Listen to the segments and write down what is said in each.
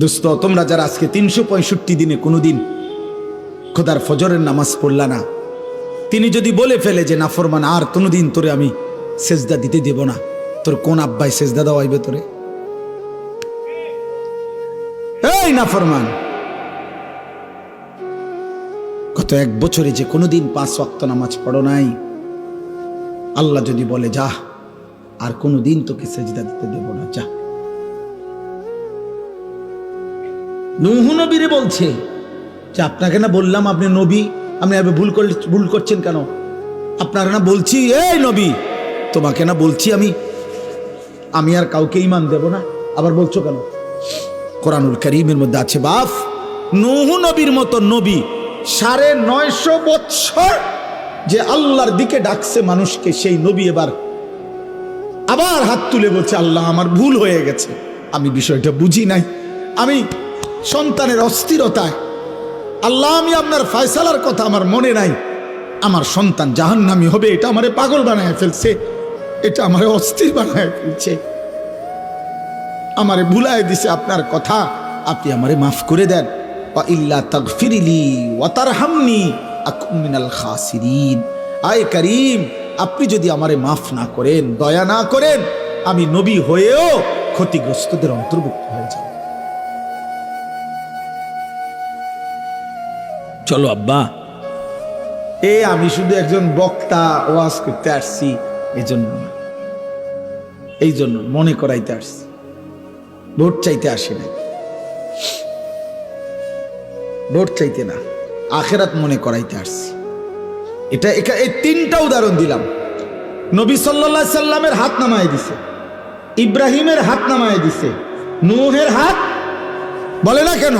দোস্ত, তোমরা যারা আজকে 365 দিনে কোনোদিন খোদার ফজরের নামাজ পড়লা না, তিনি যদি বলে ফেলে যে নাফরমান আর কোনোদিন তোরে আমি সেজদা দিতে দেব না, তোর কোন আব্বাই সেজদা দেওয়াইবে তোরে? এই নাফরমান, গত 1 বছরে যে কোনোদিন 5 ওয়াক্ত নামাজ পড়ো নাই, আল্লাহ যদি বলে যা আর কোনোদিন তোকে সেজদা দিতে দেব না, যা। নূহ নবীরে বলছে যে আপনাকে না বললাম আপনি নবী, আপনি ভুল করছেন কেন? আপনারা না বলছি, এই নবী তোমাকে না বলছি আমি আর কাউকে ঈমান দেব না, আবার বলছো কেন? কোরআনুল কারীমের মধ্যে আছে বাপ, নূহ নবীর মতো নবী 950 বছর যে আল্লাহর দিকে ডাকছে মানুষকে, সেই নবী আবার হাত তুলে বলছে আল্লাহ আমার ভুল হয়ে গেছে, আমি বিষয়টা বুঝি নাই, আমি সন্তানের অস্থিরতায়, আল্লাহ আমি আপনার ফয়সালার কথা আমার মনে নাই, আমার সন্তান জাহান্নামী হবে, এটা আমারে পাগল বানায় ফেলছে, এটা আমারে অস্থির বানায় ফেলছে, আমারে ভুলায় দিছে আপনার কথা, আপনি আমারে মাফ করে দেন। ওয়া ইল্লা তাগফিরলি ওয়া তারহামনি আকুন মিনাল খাসিরিন। আয় করিম, আপনি যদি আমারে মাফ না করেন, দয়া না করেন, আমি নবী হয়েও ক্ষতিগ্রস্তদের অন্তর্ভুক্ত হয়ে যাব। চলো আব্বা, আমি শুধু একজন বক্তা, ওয়াজ করতে আসছি, এজন্য না, এই জন্য মনে করাইতে আসছি, ভোট চাইতে আসি না, ভোট চাইতে না, আখেরাত মনে করাইতে আসছি। এই 3টা উদাহরণ দিলাম। নবী সাল্লাল্লাহু আলাইহি সাল্লামের হাত নামায় দিছে, ইব্রাহিমের হাত নামায় দিছে, নূহের হাত বলে না কেন?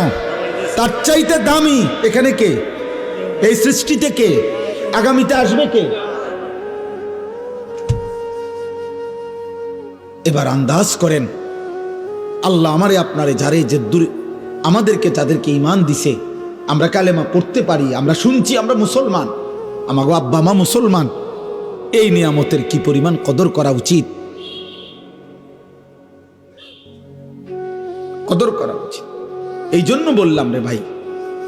তার চাইতে দামি এখানে কে? এই সৃষ্টিতে কে? আগামীতে আসবে কে? এবার আন্দাজ করেন, আল্লাহ আমারে আপনারে যারে যে আমাদেরকে যাদেরকে ঈমান দিছে, আমরা কালেমা পড়তে পারি, আমরা শুনছি, আমরা মুসলমান, আমাগো আব্বা মা মুসলমান, এই নিয়ামতের কি পরিমাণ কদর করা উচিত, কদর করা উচিত। এই জন্য বললাম রে ভাই,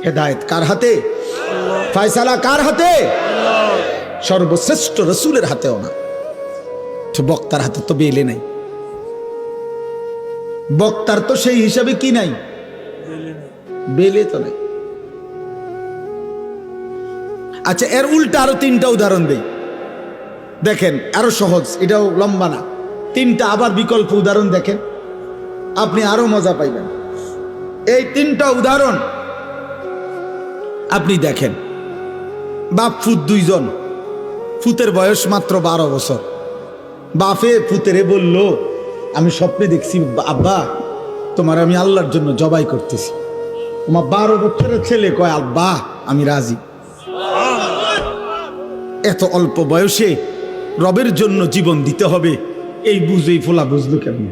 হেদায়েত কার হাতে? ফয়সালা কার হাতে? সর্বশ্রেষ্ঠ রাসূলের হাতেও না, তো বক্তার হাতে তো বেলে নাই, বক্তার তো সেই হিসাবে কি নাই, বেলে তো নাই। আচ্ছা, এর উল্টা আরো 3টা উদাহরণ দেই, দেখেন আরো সহজ, এটাও লম্বা না, 3টা আবার বিকল্প উদাহরণ দেখেন, আপনি আরো মজা পাইবেন। এই 3টা উদাহরণ আপনি দেখেন, বাপ ফুত 2 জন, ফুতের বয়স মাত্র 12 বছর, বাপে ফুতেরে বলল আমি স্বপ্নে দেখছি আব্বা তোমার আমি আল্লাহর জন্য জবাই করতেছি। তোমার 12 বছরের ছেলে কয় আব্বা আমি রাজি। এত অল্প বয়সে রবের জন্য জীবন দিতে হবে, এই বুঝেই ফোলা বুঝলো কেমন?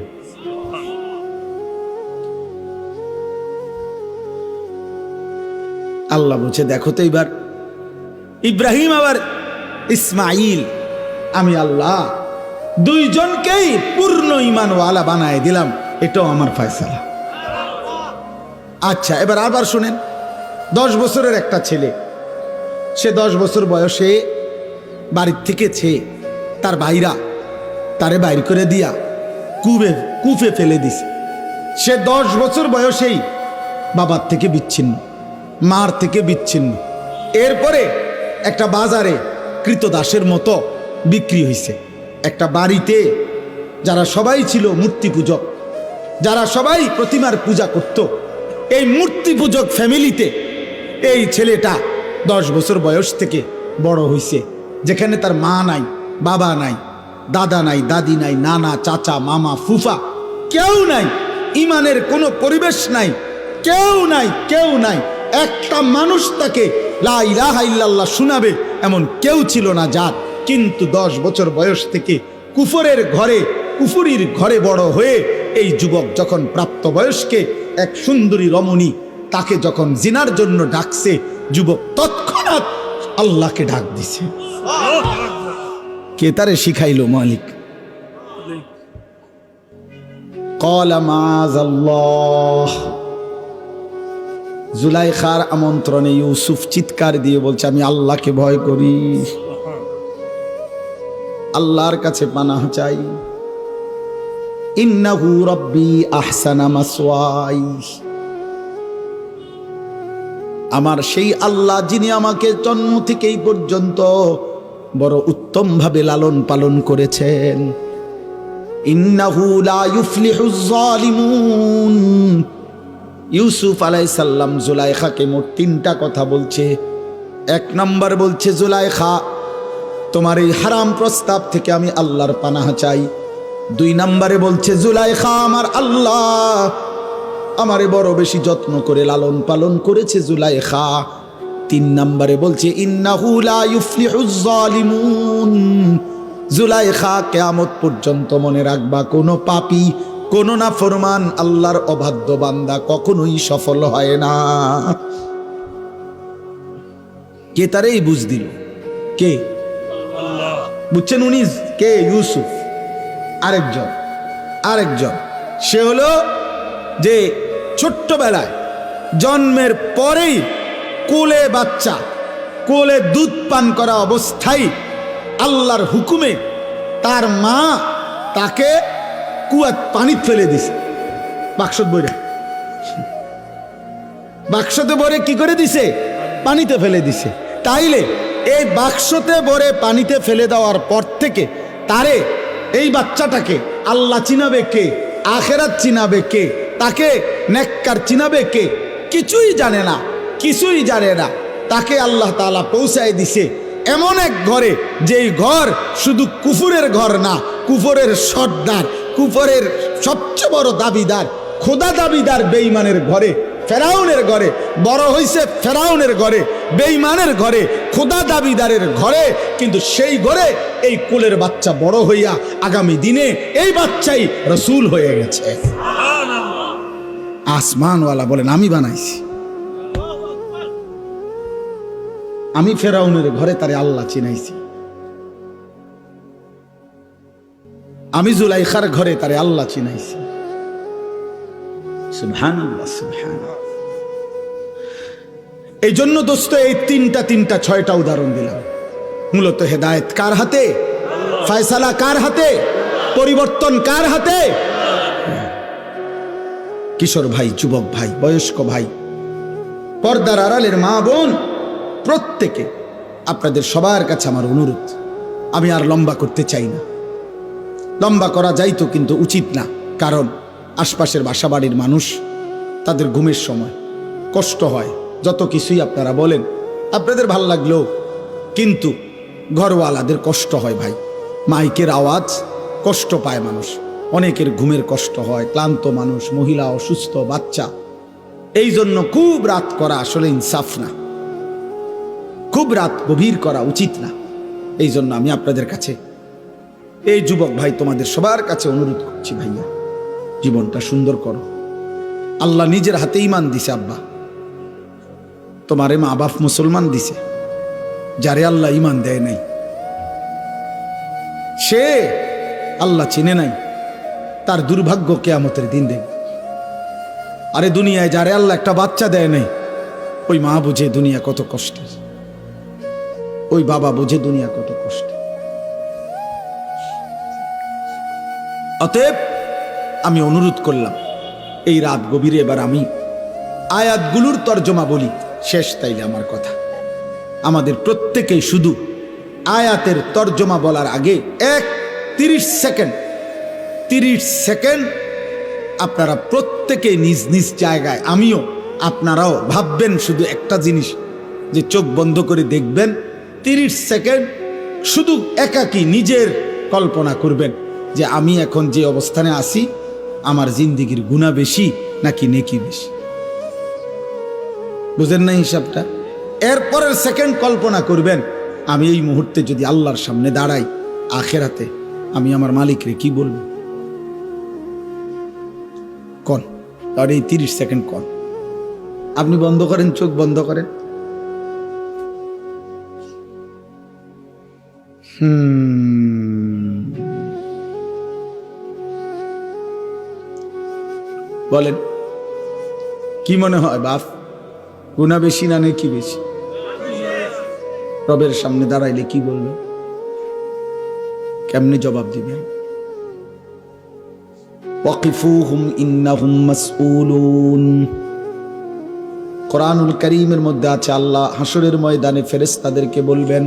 আল্লাহ বলছে দেখো তো এবার ইব্রাহিম আবার ইসমাইল, আমি আল্লাহ 2 জনকেই পূর্ণ ঈমানওয়ালা বানায় দিলাম, এটাও আমার ফয়সালা। আচ্ছা, এবার আবার শুনেন, 10 বছরের একটা ছেলে, সে 10 বছর বয়সে বাড়ির থেকে তার ভাইরা তারে বাইর করে দিয়া কূপে ফেলে দিছে। সে 10 বছর বয়সেই বাবার থেকে বিচ্ছিন্ন, মার থেকে বিচ্ছিন্ন। এরপরে একটা বাজারে কৃতদাসের মতো বিক্রি হয়েছে। একটা বাড়িতে যারা সবাই ছিল মূর্তি পূজক, যারা সবাই প্রতিমার পূজা করত, এই মূর্তি পূজক ফ্যামিলিতে এই ছেলেটা 10 বছর বয়স থেকে বড় হয়েছে, যেখানে তার মা নাই, বাবা নাই, দাদা নাই, দাদি নাই, নানা, চাচা, মামা, ফুফা কেউ নাই, ঈমানের কোনো পরিবেশ নাই, কেউ নাই। একটা মানুষ তাকে লা ইলাহা ইল্লাল্লাহ শোনাবে এমন কেউ ছিল না যার। কিন্তু 10 বছর বয়স থেকে কুফুরির ঘরে বড় হয়ে এই যুবক যখন প্রাপ্তবয়স্কে এক সুন্দরী রমণী তাকে যখন জিনার জন্য ডাকছে, যুবক তৎক্ষণাৎ আল্লাহকে ডাক দিছে। কে তারে শিখাইলো? মালিক। ক্বালা মাযাল্লাহ, জুলাইখার আমন্ত্রণে ইউসুফ চিৎকার দিয়ে বলছে, আমি আল্লাহকে ভয় করি, আল্লাহর কাছে পানাহ চাই। ইন্নাহু রাব্বি আহসানা মাসওয়াই, আমার সেই আল্লাহ যিনি আমাকে জন্ম থেকে এই পর্যন্ত বড় উত্তম ভাবে লালন পালন করেছেন। ইন্নাহু লা ইউফলিহুজ জালিমুন। ইউসুফ আলাইহিস সালাম জুলাইখাকে মোট 3টা কথা বলছে। 1 নাম্বার বলছে, জুলাইখা তোমার এই হারাম প্রস্তাব থেকে আমি আল্লাহর পানাহ চাই। 2 নম্বরে বলছে, জুলাইখা আমার আল্লাহ আমারে বড় বেশি যত্ন করে লালন পালন করেছে জুলাইখা। 3 নম্বরে বলছে, ইন্নাহু লা ইউফলিহুজ জালিমুন। জুলাইখা কিয়ামত পর্যন্ত মনে রাখবা, কোনো পাপী, কোনো নাফরমান আল্লাহর অবাধ্য বান্দা কখনোই সফল হয় না। কে তারে এই বুঝ দিল? কে? বুঝছেন উনি কে? ইউসুফ। আরেকজন সে হলো যে ছোট্টবেলায় জন্মের পরেই কোলে বাচ্চা, কোলে দুধ পান করা অবস্থায় আল্লাহর হুকুমে তার মা তাকে কুয়াত পানি ফেলে দিছে। বাক্সতে ভরে কি করে দিছে? পানিতে ফেলে দিছে। তাইলে এই বাক্সতে ভরে পানিতে ফেলে দেওয়ার পর থেকে তারে, এই বাচ্চাটাকে আল্লাহ চিনাবে কে? আখেরাত চিনাবে কে? তাকে নেককার চিনাবে কে? কিছুই জানে না। তাকে আল্লাহ তাআলা পৌঁছায় দিছে এমন এক ঘরে, যেই ঘর শুধু কুফুরের ঘর না, কুফরের সর্দার, কুফরের সবচেয়ে বড় দাবিদার, খোদা দাবিদার বেঈমানের ঘরে, ফেরাউনের ঘরে বড় হইছে, ফেরাউনের ঘরে, বেঈমানের ঘরে, খোদা দাবিদারের ঘরে। কিন্তু সেই ঘরে এই কুলের বাচ্চা বড় হইয়া আগামী দিনে এই বাচ্চাই রসুল হয়ে গেছে। আসমানওয়ালা বলেন, আমি বানাইছি। আমি ফেরাউনের ঘরে তারে আল্লাহ চিনাইছি, আমি জুলাইখার ঘরে তারে আল্লাহ চিনাইছি। সুবহানাল্লাহ, সুবহানাল্লাহ। এই জন্য দোস্ত এই তিনটা 6টা উদাহরণ দিলাম। মূলত হেদায়েত কার হাতে? ফয়সালা কার হাতে? পরিবর্তন কার হাতে? কিশোর ভাই, যুবক ভাই, বয়স্ক ভাই, পর্দার আড়ালের মা বোন, প্রত্যেকে আপনাদের সবার কাছে আমার অনুরোধ, আমি আর লম্বা করতে চাই না। লম্বা করা যাইতো কিন্তু উচিত না, কারণ আশপাশের বাসাবাড়ির মানুষ, তাদের ঘুমের সময় কষ্ট হয়। যত কিছুই আপনারা বলেন, আপনাদের ভাল লাগলেও কিন্তু ঘরওয়ালাদের কষ্ট হয় ভাই। মাইকের আওয়াজ কষ্ট পায় মানুষ, অনেকের ঘুমের কষ্ট হয়, ক্লান্ত মানুষ, মহিলা, অসুস্থ, বাচ্চা। এই জন্য খুব রাত করা আসলে ইনসাফ না, খুব রাত গভীর করা উচিত না। এই জন্য আমি আপনাদের কাছে, এই যুবক ভাই, তোমাদের সবার কাছে অনুরোধ করছি, ভাইয়া জীবনটা সুন্দর করো। আল্লাহ নিজের হাতে ঈমান দিছে। আব্বা, তোমারে মা বাপ মুসলমান দিছে, যারে আল্লাহ ঈমান দেয় নাই সে আল্লাহ চিনে নাই, তার দুর্ভাগ্য কিয়ামতের দিন দেখবে। আরে দুনিয়ায় যারে আল্লাহ একটা বাচ্চা দেয় নাই, ওই মা বুঝে দুনিয়া কত কষ্টের, ওই বাবা বুঝে দুনিয়া কত কষ্টের। অতএব আমি অনুরোধ করলাম, এই রাত গভীরে এবার আমি আয়াতগুলোর তর্জমা বলি, শেষ তাইলে আমার কথা। আমাদের প্রত্যেকেই শুধু আয়াতের তর্জমা বলার আগে 30 সেকেন্ড আপনারা প্রত্যেকেই নিজ নিজ জায়গায়, আমিও, আপনারাও ভাববেন শুধু একটা জিনিস, যে চোখ বন্ধ করে দেখবেন 30 সেকেন্ড শুধু একাকী নিজের কল্পনা করবেন যে আমি এখন যে অবস্থানে আছি, আমার জিন্দেগির গুনাহ বেশি নাকি নেকি বেশি। বুঝেন না হিসাবটা? এরপরের সেকেন্ড কল্পনা করবেন, আমি এই মুহূর্তে যদি আল্লাহর সামনে দাঁড়াই আখেরাতে, আমি আমার মালিকরে কি বলবো? কোন আর এই 30 সেকেন্ড কোন? আপনি বন্ধ করেন, চোখ বন্ধ করেন। বলেন কি মনে হয় বাপ? গুনাহ বেশি না নেকি বেশি? রবের সামনে দাঁড়াইলে কি বলবে? কেমনে জবাব দিবেন? ওয়াকিফুহুম ইন্নাহুম মাসউলুন। কোরআনুল কারীমের মধ্যে আছে আল্লাহ হাসরের ময়দানে ফেরেশতাদেরকে বলবেন,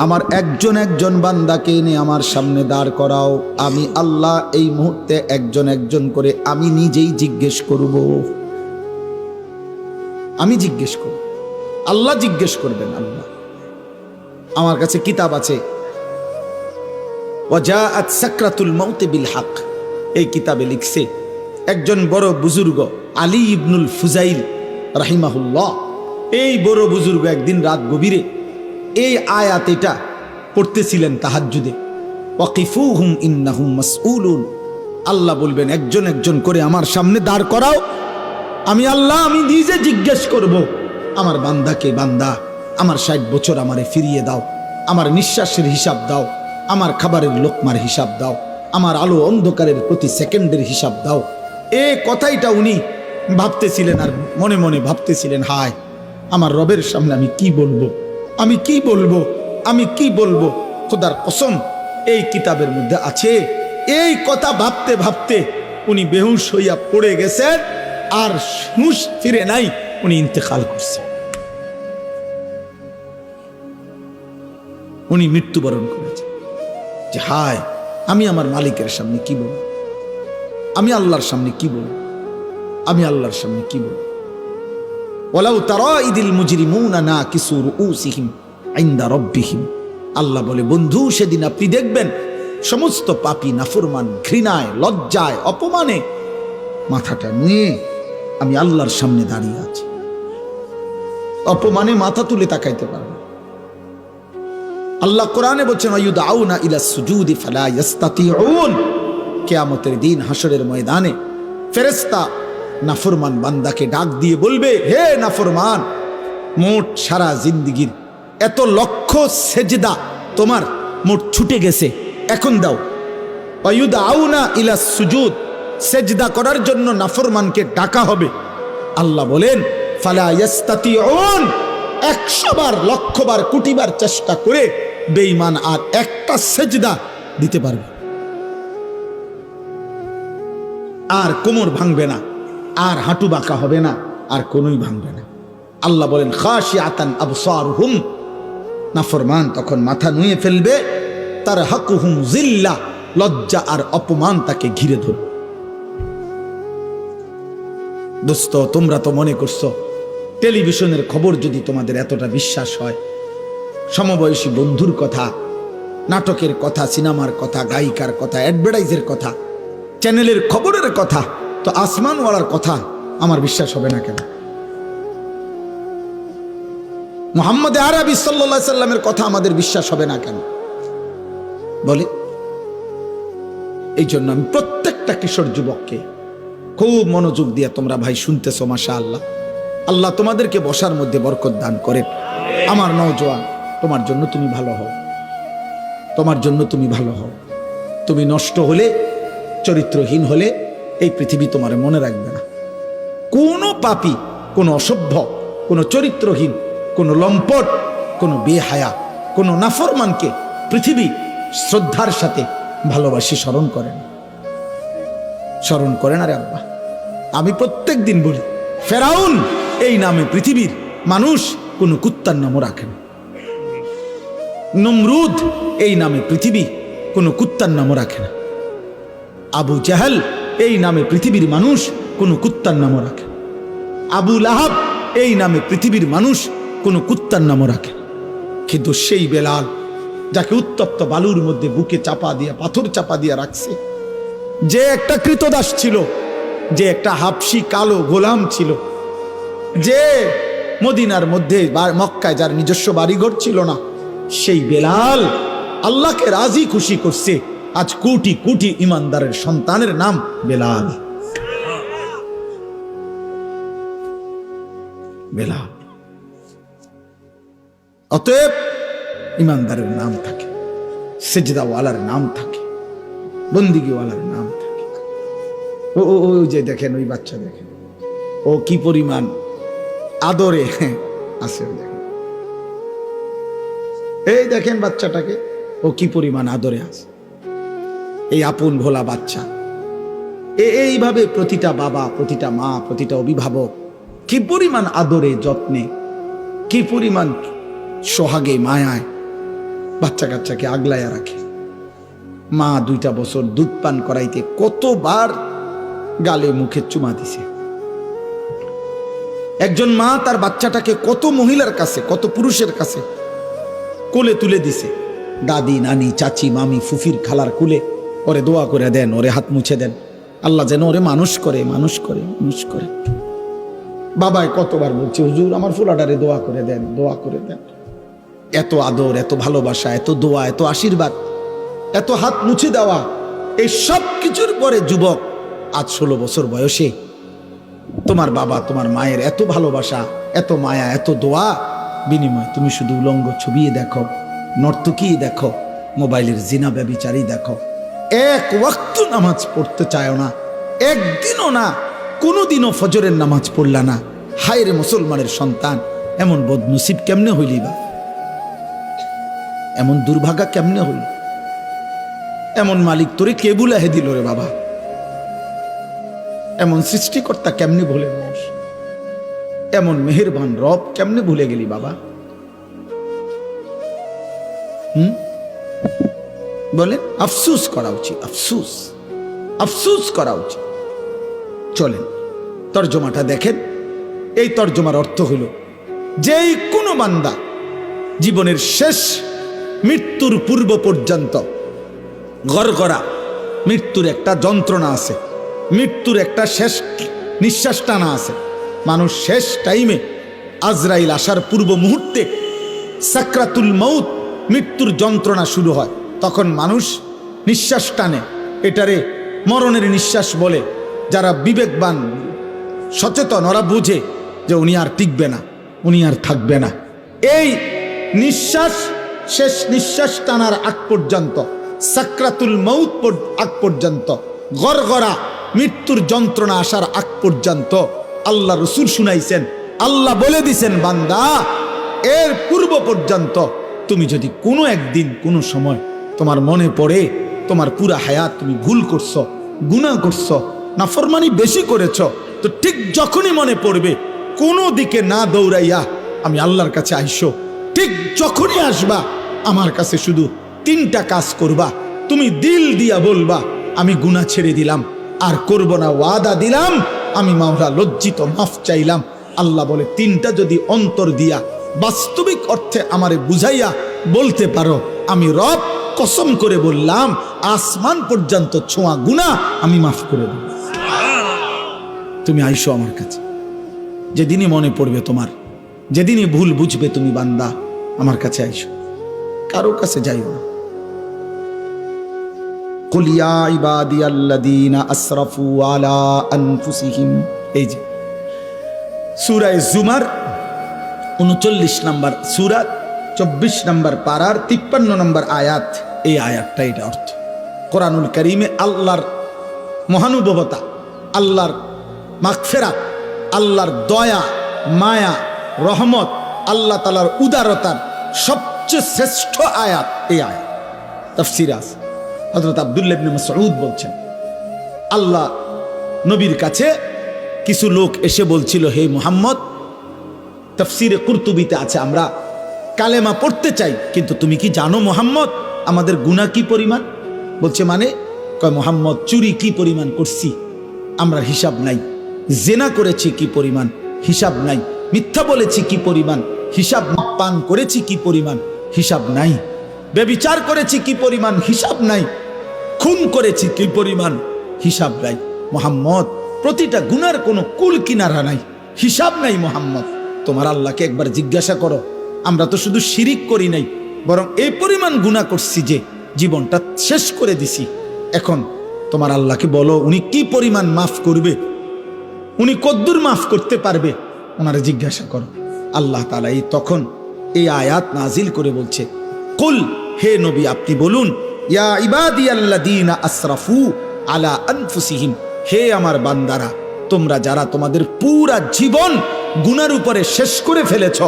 আমার একজন একজন বান্দাকে এনে আমার সামনে দাঁড় করাও, আমি আল্লাহ এই মুহূর্তে একজন একজন করে আমি নিজেই জিজ্ঞেস করব। আমি জিজ্ঞেস করব, আল্লাহ জিজ্ঞেস করবেন। আল্লাহ, আমার কাছে কিতাব আছে, ওয়াজাআত সাকরাতুল মাউত বিল হক, এই কিতাবে লিখছে একজন বড় বুজুর্গ আলী ইবনুল ফুজাইল রাহিমাহুল্লাহ, এই বড় বুজুর্গ একদিন রাত গভীরে এই আয়াত এটা পড়তেছিলেন তাহাজ্জুদে, ওয়াকিফুহুম ইন্নাহুম মাসউলুন। আল্লাহ বলবেন একজন একজন করে আমার সামনে দাঁড় করাও, আমি আল্লাহ আমি নিজে জিজ্ঞেস করব, আমার বান্দাকে, বান্দা আমার 60 বছর আমারে ফিরিয়ে দাও, আমার নিঃশ্বাসের হিসাব দাও, আমার খাবারের লোকমার হিসাব দাও, আমার আলো অন্ধকারের প্রতি সেকেন্ডের হিসাব দাও। এই কথাইটা উনি ভাবতেছিলেন আর মনে মনে ভাবতেছিলেন, হায় আমার রবের সামনে আমি কি বলবো, আমি কি বলবো, আমি কি বলবো। খোদার কসম এই কিতাবের মধ্যে আছে, এই কথা ভাবতে ভাবতে উনি বেহুশ হইয়া পড়ে গেছেন, আর হুঁশ ফিরে নাই, উনি ইন্তেকাল করছেন, উনি মৃত্যুবরণ করেছেন। যে হায় আমি আমার মালিকের সামনে কি বলবো, আমি আল্লাহর সামনে কি বলবো, আমি আল্লাহর সামনে কি বলবো। ওয়ালাউ তারা ইদিল মুজরিমুনা নাকিসু রুউসিহিম ইনদা রাব্বিহিম, আল্লাহ বলে বন্ধু সেদিন আপনি দেখবেন সমস্ত পাপী নাফরমান ঘৃণায়, লজ্জায়, অপমানে মাথাটা নিয়ে আমি আল্লাহর সামনে দাঁড়িয়ে আছি। অপমানে মাথা তুলে তাকাইতে পারবে। আল্লাহ কোরআনে বলছেন আয়ুদাউনা ইলা সুজুদি ফালা ইস্তাতিউন, কিয়ামতের দিন হাসরের ময়দানে ফেরেশতা নাফরমান বান্দাকে ডাক দিয়ে বলবে, হে নাফরমান, মোট সারা জিন্দেগীর এত লক্ষ সেজদা তোমার মোট ছুটে গেছে, এখন দাও। আয়ুদাউনা ইলা সুজুদ, সেজদা করার জন্য নাফরমানকে ডাকা হবে। আল্লাহ বলেন ফালা ইস্তাতিউন, 100 বার, লক্ষ বার, কোটি বার চেষ্টা করে বেঈমান আর একটা সেজদা দিতে পারবে, আর কোমর ভাঙবে না, আর হাঁটু বাঁকা হবে না, আর কোনোই ভাঙবে না। আল্লাহ বলেন খাশিআতান আবসারুহুম, নাফরমান তখন মাথা নুয়ে ফেলবে, তার হাকুহুম জিল্লা, লজ্জা আর অপমান তাকে ঘিরে ধরবে। দোস্ত তোমরা তো মনে করছো টেলিভিশনের খবর যদি তোমাদের এতটা বিশ্বাস হয়, সমবয়সী বন্ধুর কথা, নাটকের কথা, সিনেমার কথা, গায়িকার কথা, অ্যাডভার্টাইজের কথা, চ্যানেলের খবরের কথা, তো আসমানওয়ালার কথা আমার বিশ্বাস হবে না কেন? মুহাম্মদ আরবি সাল্লাল্লাহু আলাইহি সাল্লামের কথা আমাদের বিশ্বাস হবে না কেন বলে? এই জন্য আমি প্রত্যেকটা কিশোর যুবককে খুব মনোযোগ দিয়ে তোমরা ভাই শুনতেছো, মাশাআল্লাহ, আল্লাহ তোমাদেরকে বসার মধ্যে বরকত দান করেন। আমার নওজোয়ান, তোমার জন্য তুমি ভালো হও, তোমার জন্য তুমি ভালো হও। তুমি নষ্ট হলে, চরিত্রহীন হলে এই পৃথিবী তোমার মনে রাখবে না। কোনো পাপী, কোনো অসভ্য, কোনো চরিত্রহীন, কোনো লম্পট, কোনো বেহায়া, কোনো নাফরমানকে পৃথিবী শ্রদ্ধার সাথে ভালোবাসি স্মরণ করেন, স্মরণ করেন। আরে আব্বা, আমি প্রত্যেক দিন বলি, ফেরাউন এই নামে পৃথিবীর মানুষ কোনো কুত্তার নামও রাখে না। নমরুদ এই নামে পৃথিবী কোনো কুত্তার নামও রাখে না। আবু জাহাল এই নামে পৃথিবীর মানুষ কোনো কুত্তার নামও রাখে না। আবু লাহাব এই নামে পৃথিবীর মানুষ কোনো কুত্তার নামও রাখে না। কিন্তু সেই বেলাল, যাকে উত্তপ্ত বালুর মধ্যে বুকে চাপা দিয়া, পাথর চাপা দিয়া রাখছে, যে একটা কৃতদাস ছিল, যে একটা হাবশি কালো গোলাম ছিল, যে মদিনার মধ্যে মক্কায় যার নিজস্ব বাড়িঘর ছিল না, সেই বেলাল আল্লাহকে রাজি খুশি করছে। আজ কোটি কোটি ইমানদারের সন্তানের নাম বেলাল। বেলাল। অতএব ইমানদারের নাম থাকে, সেজদাওয়ালার নাম থাকে, বন্দিগিওয়ালার নাম থাকে। ও যে দেখেন, ওই বাচ্চা দেখেন, ও কি পরিমাণ আদরে আছে। এই দেখেন বাচ্চাটাকে, ও কি পরিমাণ আদরে আছে, এই আপন ভোলা বাচ্চা। এইভাবে প্রতিটা বাবা, প্রতিটা মা, প্রতিটা অভিভাবক কি পরিমাণ আদরে যত্নে, কি পরিমাণ সোহাগে মায়ায় বাচ্চা কাচ্চাকে আগলাইয়া রাখে। মা 2টা বছর দুধ পান করাইতে কতবার গালে মুখে চুমা দিছে। একজন মা তার বাচ্চাটাকে কত মহিলার কাছে, কত পুরুষের কাছে কোলে তুলে দিছে। দাদি, নানি, চাচি, মামি, ফুফির, খালার কুলে ওরে দোয়া করে দেন, ওরে হাত মুছে দেন, আল্লাহ যেন ওরে মানুষ করে, মানুষ করে, মানুষ করে। বাবায় কতবার বলছে, হুজুর আমার ফুলাডারে দোয়া করে দেন, দোয়া করে দেন। এত আদর, এত ভালোবাসা, এত দোয়া, এত আশীর্বাদ, এত হাত মুছে দেওয়া, এই সব কিছুর পরে যুবক আজ 16 বছর বয়সে তোমার বাবা, তোমার মায়ের এত ভালোবাসা, এত মায়া, এত দোয়া বিনিময় তুমি শুধু উলঙ্গ ছবিয়ে দেখো, নর্তকী দেখো, মোবাইলের জিনা ব্যভিচারী দেখো। এক ওয়াক্ত নামাজ পড়তে চায় না, একদিনও না, কোনোদিনও ফজরের নামাজ পড়লা না। হায় রে মুসলমানের সন্তান, এমন বদনসিব কেমনে হইলি বা, এমন দুর্ভাগা কেমনে হইল? এমন মালিক তোরে কে বুলাহে দিল রে বাবা? এমন সৃষ্টিকর্তা কেমনে ভুলে মানুষ? এমন মেহেরবান রব কেমনে ভুলে গেলি বাবা? বলে আফসুস করা উচিত, আফসুস, আফসুস করা উচিত। চলেন তর্জমাটা দেখেন। এই তর্জমার অর্থ হলো, যেই কোনো বান্দা জীবনের শেষ মৃত্যুর পূর্ব পর্যন্ত গড়গড়া, মৃত্যুর একটা যন্ত্রণা আছে, মৃত্যুর একটা শেষ নিঃশ্বাস টানা আছে। মানুষ শেষ টাইমে আজরাইল আসার পূর্ব মুহূর্তে সাকরাতুল মউত, মৃত্যুর যন্ত্রণা শুরু হয়, তখন মানুষ নিঃশ্বাস টানে। এটারে মরণের নিঃশ্বাস বলে। যারা বিবেকবান, সচেতন, ওরা বুঝে যে উনি আর টিকবে না, উনি আর থাকবে না। এই নিঃশ্বাস, শেষ নিঃশ্বাস টানার আগ পর্যন্ত, সাকরাতুল মউত আগ পর্যন্ত, গড়গড়া মৃত্যুর যন্ত্রণা আসার আগ পর্যন্ত আল্লাহ রসুল শুনাইছেন, আল্লাহ বলে দিছেন, বান্দা এর পূর্ব পর্যন্ত তুমি যদি কোনো একদিন কোনো সময় তোমার মনে পড়ে তোমার পুরা হায়াত তুমি ভুল করছো, গুনাহ করছো, নাফরমানি বেশি করেছো, তো ঠিক যখনই মনে পড়বে কোনো দিকে না দৌড়াইয়া আমি আল্লাহর কাছে আইসো। ঠিক যখনই আসবা আমার কাছে শুধু 3টা কাজ করবা। তুমি দিল দিয়া বলবা আমি গুনাহ ছেড়ে দিলাম, আর করব না, ওয়াদা দিলাম, আমি মাওলা লজ্জিত, মাফ চাইলাম। আল্লাহ বলে 3টা যদি অন্তর দিয়া বাস্তবিক অর্থে আমারে বুঝাইয়া বলতে পারো, আমি রব কসম করে বললাম আসমান পর্যন্ত ছোঁয়া গুনাহ আমি মাফ করে দেব। তুমি আইসো আমার কাছে, যেদিনই মনে পড়বে তোমার, যেদিনই ভুল বুঝবে তুমি বান্দা, আমার কাছে আইসো, কারো কাছে যাইও না। কুল ইয়া ইবাদিয়াল্লাযীনা আসরাফু আলা আনফুসিহিম, এই যে সূরা জুমার 39 নম্বর সূরা, 24 নম্বর পারার 53 নম্বর আয়াত। এই আয়াতটা, এটা অর্থ কোরআনুল কারীমে আল্লাহর মহানুভবতা, আল্লাহর মাগফিরাত, আল্লাহর দয়া, মায়া, রহমত, আল্লাহ তাআলার উদারতার সবচেয়ে শ্রেষ্ঠ আয়াত এই আয়াত। তাফসীরে আছে, হযরত আব্দুল্লাহ ইবনে মাসউদ বলছেন, আল্লাহ নবীর কাছে কিছু লোক এসে বলছিল, হে মুহাম্মদ, তাফসীরে কুরতুবিতে আছে, আমরা কালেমা পড়তে চাই, কিন্তু তুমি কি জানো মুহাম্মদ আমাদের গুনাহ কি পরিমাণ? বলছে মানে, কয় মুহাম্মদ চুরি কি পরিমাণ করছি আমরা হিসাব নাই, জেনা করেছি কি পরিমাণ হিসাব নাই, মিথ্যা বলেছি কি পরিমাণ হিসাব, পান করেছি কি পরিমাণ হিসাব নাই, ব্যভিচার করেছি কি পরিমাণ হিসাব নাই, খুন করেছি কি পরিমাণ হিসাব নাই। মুহাম্মদ প্রতিটা গুনার কোনো কুল কিনারা নাই, হিসাব নাই। মুহাম্মদ তোমার আল্লাহকে একবার জিজ্ঞাসা করো, আমরা তো শুধু শিরিক করি নাই, বরং এই পরিমাণ গুনাহ করছি যে জীবনটা শেষ করে দিছি। এখন তোমার আল্লাহকে বলো উনি কি পরিমাণ মাফ করবে, উনি কদ্দুর মাফ করতে পারবে, ওনারে জিজ্ঞাসা করো। আল্লাহ তাআলা তখন এই আয়াত নাজিল করে বলছে, কুল, হে নবী আপনি বলুন, ইয়া ইবাদিয়াল্লাযীনা আসরাফু আলা আনফুসিহিম, হে আমার বান্দারা, তোমরা যারা তোমাদের পুরা জীবন গুনার উপরে শেষ করে ফেলেছ,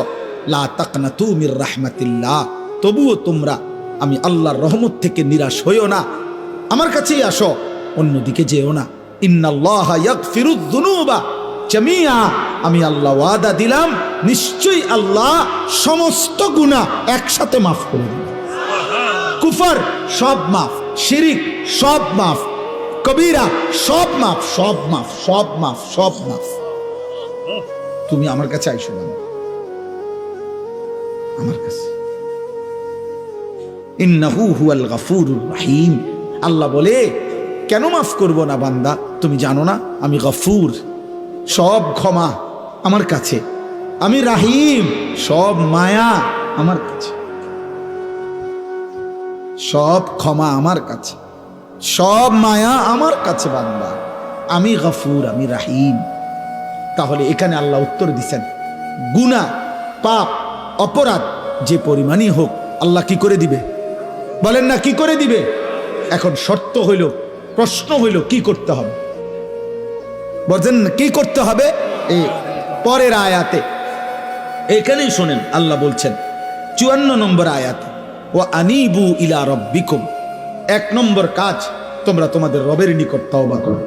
লা তাকনাতু মির রাহমাতিল্লাহ, তবুও তোমরা আমি আল্লাহর রহমত থেকে নিরাশ হইও না, আমার কাছেই আসো, অন্যদিকে যেও না। ইন্নাল্লাহা ইয়াগফিরুয যুনুবা জামিআ, আমি আল্লাহ ওয়াদা দিলাম নিশ্চয়ই আল্লাহ সমস্ত গুনাহ একসাথে মাফ করে দিবেন। কুফর সব মাফ, শিরিক সব মাফ, কবিরা সব মাফ, সব মাফ, সব মাফ, সব মাফ। তুমি আমার কাছে আইসো না, আমার কাছে। ইন্নাহু হুয়াল গফুরুর রহিম, আল্লাহ বলে কেন মাফ করব না বান্দা, তুমি জানো না আমি গফুর, সব ক্ষমা আমার কাছে, আমি রাহিম, সব মায়া আমার কাছে, সব ক্ষমা আমার কাছে, সব মায়া আমার কাছে বান্দা, আমি গফুর, আমি রাহিম। তাহলে এখানে আল্লাহ উত্তর দিচ্ছেন, গুনাহ পাপ অপরাধ যে পরিমাণই হোক আল্লাহ কি করে দিবে, বলেন না কি করে দিবে। এখন শর্ত হইল, প্রশ্ন হইল কি করতে হবে, বলেন কি করতে হবে। এই পরের আয়াতে এখানেই শোনেন, আল্লাহ বলছেন 54 নম্বর আয়াতে, ও আনিবু ইলা রব্বিকুম, 1 নম্বর কাজ, তোমরা তোমাদের রবের নিকট তওবা করো।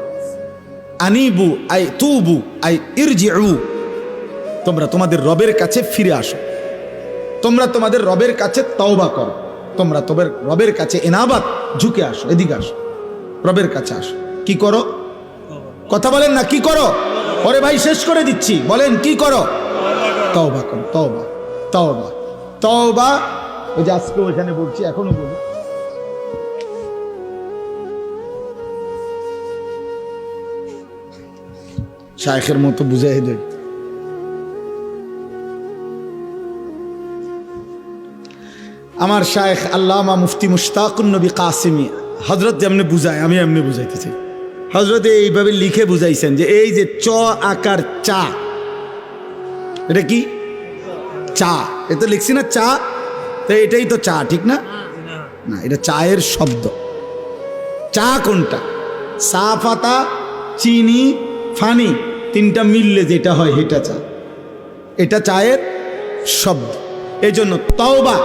আনিবু আই তুবু আই ইরজিউ, তোমরা তোমাদের রবের কাছে ফিরে আসো, তোমরা তোমাদের রবের কাছে তওবা করো, তোমরা তোমাদের রবের কাছে এনাবাত ঝুঁকে আসো, এদিকে আসো, রবের কাছে আসো। কি করো, কথা বলেন না কি করো, ওরে ভাই শেষ করে দিচ্ছি, বলেন কি করো, তওবা করো, তওবা, তওবা, তওবা। ওই যে আজকে ওইখানে বলছি, এখনো বলি, শায়েখের মতো বুঝাই দেয়। আমার শায়েখ আল্লামা মুফতি মুশতাকুন নবী কাসিমি হযরত যেমনি বুঝায় আমি এমনি বুঝাইতে চাই। হযরতে এইভাবে লিখে বুঝাইছেন যে এই যে চ আকার চা, এটা কি চা, এটা লিখছি না চা, তো এটাই তো চা, ঠিক না? না, এটা চায়ের শব্দ। চা কোনটা? চা পাতা, চিনি, ফানি, তিনটা মিললে যেটা হয় এটা চা, এটা চায়ের শব্দ। এই জন্য তওবা,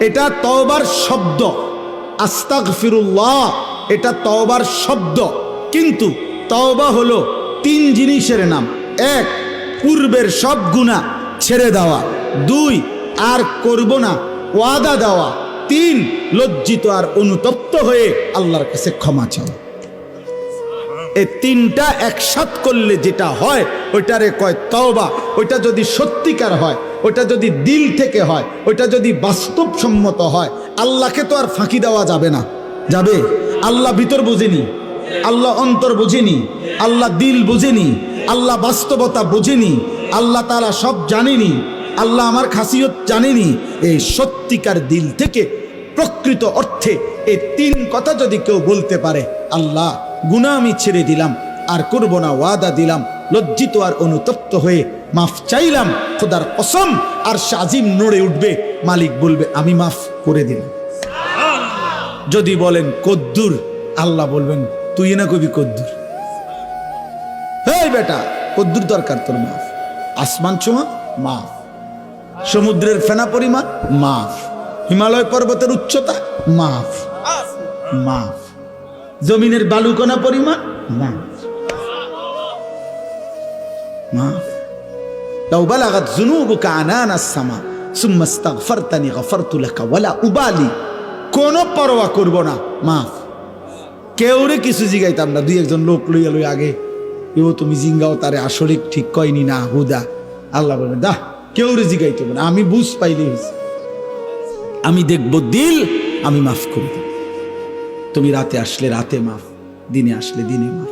এটা তওবার শব্দ, আস্তাগফিরুল্লাহ এটা তওবার শব্দ। কিন্তু তওবা হলো 3 জিনিসের নাম। 1, পূর্বের সব গুনাহ ছেড়ে দেওয়া। 2, আর করব না ওয়াদা দেওয়া। 3, লজ্জিত আর অনুতপ্ত হয়ে আল্লাহর কাছে ক্ষমা চাওয়া। এই 3টা একসাথ করলে যেটা হয় ওইটারে কয় তওবা। ওইটা যদি সত্যিকার হয়, ওইটা যদি দিল থেকে হয়, ওইটা যদি বাস্তবসম্মত হয়, আল্লাহকে তো আর ফাঁকি দেওয়া যাবে না। যাবে? আল্লাহ ভিতর বোঝেনি, আল্লাহ অন্তর বোঝেনি, আল্লাহ দিল বোঝেনি, আল্লাহ বাস্তবতা বোঝেনি, আল্লাহ তাআলা সব জানেনি, আল্লাহ আমার খাসিয়ত জানেনি। এই সত্যিকার দিল থেকে প্রকৃত অর্থে এই 3 কথা যদি কেউ বলতে পারে, আল্লাহ গুনাহ আমি ছেড়ে দিলাম, আর করব না ওয়াদা দিলাম, লজ্জিত আর অনুতপ্ত হয়ে মাফ চাইলাম, খোদার কসম আর শাজিম নড়ে উঠবে, মালিক বলবে আমি মাফ করে দিলাম। যদি বলেন কদ্দুর, আল্লাহ বলবেন তুই না কবি কদ্দুর, হেই বেটা কদ্দুর দরকার তোর, মাফ। আসমান ছোঁয়া মাফ, সমুদ্রের ফেনা পরিমাণ মাফ, হিমালয় পর্বতের উচ্চতা মাফ, মাফ, জমিনের বালুকণা পরিমাণ মাফ, মাফ। লাউ বালাগাত যুনুবুকা আনানাস সামা সুম্মা ইস্তাগফারতানি গফারতু লাকা ওয়ালা উবালি, কোনো পরোয়া করব না, মাফ। কেউরে কিছু জিগাইতাম না, 2-1 লোক লইয়া লই আগে, এও তুমি জিঙ্গাও তারে আসলে ঠিক কয়নি না হুদা। আল্লাহ বলবেন দা কেউরে জিগাইতে হবে না, আমি বুঝ পাইলে হয়েছে, আমি দেখব দিল, আমি মাফ করে দেব। তুমি রাতে আসলে রাতে মাফ, দিনে আসলে দিনে মাফ।